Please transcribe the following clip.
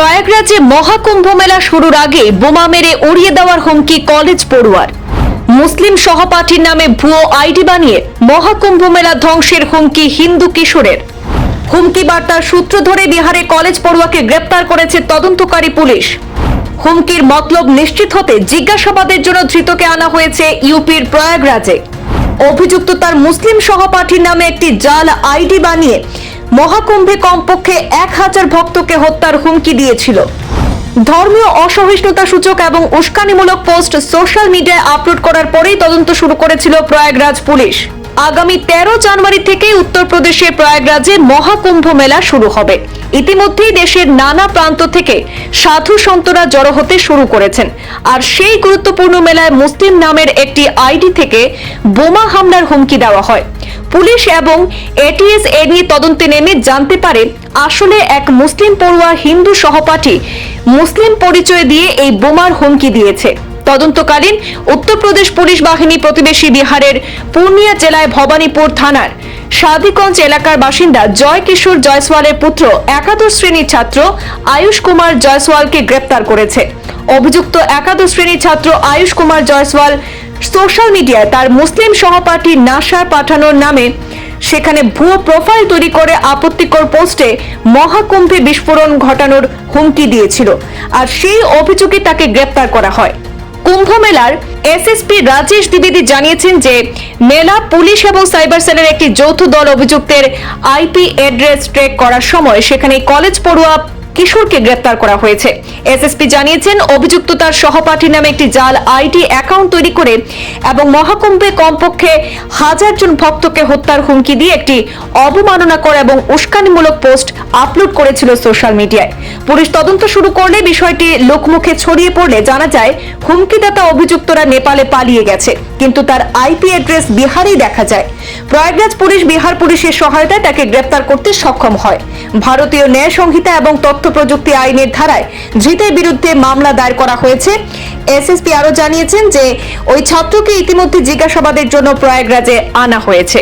প্রয়াগরাজে মহাকুম্ভ মেলা শুরুর আগে বোমা মেরে উড়িয়ে দেওয়ার হুমকি কলেজ পড়ুয়ার। মুসলিম সহপাঠীর নামে ভুয়ো আইডি বানিয়ে মহাকুম্ভ মেলা ধ্বংসের হুমকি হিন্দু কিশোরের। হুমকি বার্তার সূত্র ধরে বিহারে কলেজ পড়ুয়াকে গ্রেপ্তার করেছে তদন্তকারী পুলিশ। হুমকির মতলব নিশ্চিত হতে জিজ্ঞাসাবাদের জন্য ধৃতকে আনা হয়েছে ইউপির প্রয়াগরাজে। অভিযুক্ত তার মুসলিম সহপাঠীর নামে একটি জাল আইডি বানিয়ে মহাকুম্ভে কমপক্ষে 1000 ভক্তকে হত্যার হুমকি দিয়েছিল। ধর্মীয় অসহিষ্ণুতা সূচক এবং উস্কানিমূলক পোস্ট সোশ্যাল মিডিয়ায় আপলোড করার পরেই তদন্ত শুরু করেছিল প্রয়াগরাজ পুলিশ। আগামী 13 জানুয়ারি থেকে উত্তরপ্রদেশের প্রয়াগরাজে মহাকুম্ভ মেলা শুরু হবে। ইতিমধ্যেই দেশের নানা প্রান্ত থেকে সাধু সন্তরা জড়ো হতে শুরু করেছেন। আর সেই গুরুত্বপূর্ণ মেলায় মুসলিম নামের একটি আইডি থেকে বোমা হামলার হুমকি দেওয়া হয়। পুলিশ এবং এটিএস এ নিয়ে তদন্তে নেমে জানতে পারে আসলে এক মুসলিম পড়ুয়া হিন্দু সহপাঠী মুসলিম পরিচয় দিয়ে এই বোমার হুমকি দিয়েছে। তদন্তকালীন উত্তরপ্রদেশ পুলিশ বাহিনী প্রতিবেশী বিহারের পূর্ণিয়া জেলায় ভবানীপুর থানার সাদিগঞ্জ এলাকার বাসিন্দা জয় কিশোর জয়সওয়ালের পুত্র একাদশ শ্রেণীর ছাত্র আয়ুষ কুমার জয়সওয়ালকে গ্রেপ্তার করেছে। অভিযুক্ত একাদশ শ্রেণীর ছাত্র আয়ুষ কুমার জয়সওয়াল সোশ্যাল মিডিয়ায় তার মুসলিম সহপাঠী নাসার পাঠানোর নামে সেখানে ভুয়ো প্রোফাইল তৈরি করে আপত্তিকর পোস্টে মহাকুম্ভে বিস্ফোরণ ঘটানোর হুমকি দিয়েছিল। আর সেই অভিযোগে তাকে গ্রেপ্তার করা হয়। কুম্ভ মেলার এসএসপি রাজেশ দ্বিবেদী জানিয়েছেন যে মেলা পুলিশ এবং সাইবার সেলের একটি যৌথ দল অভিযুক্তের আইপি অ্যাড্রেস ট্র্যাক করার সময় সেখানে কলেজ পড়ুয়া কিশোরকে গ্রেপ্তার করা হয়েছে। এসএসপি জানিয়েছেন অভিযুক্ত তার সহপাঠীর নামে একটি জাল আইডি অ্যাকাউন্ট তৈরি করে এবং মহাকুম্ভে কমপক্ষে 1000 জন ভক্তকে হত্যার হুমকি দিয়ে একটি অবমাননাকর এবং উস্কানিমূলক পোস্ট আপলোড করেছিল সোশ্যাল মিডিয়ায়। পুলিশ তদন্ত শুরু করলে বিষয়টি লোকমুখে ছড়িয়ে পড়লে জানা যায় হুমকিদাতা অভিযুক্তরা নেপালে পালিয়ে গেছে, কিন্তু তার আইপি অ্যাড্রেস বিহারেই দেখা যায়। প্রয়াগরাজ পুলিশ বিহার পুলিশের সহায়তায় তাকে গ্রেপ্তার করতে সক্ষম হয়। ভারতীয় ন্যায় সংহিতা এবং তথ্য প্রযুক্তি আইনের ধারায় ধৃতের বিরুদ্ধে মামলা দায়ের করা হয়েছে। এসএসপি আরো জানিয়েছেন যে ওই ছাত্রকে ইতিমধ্যে জিজ্ঞাসাবাদের জন্য প্রয়াগরাজে আনা হয়েছে।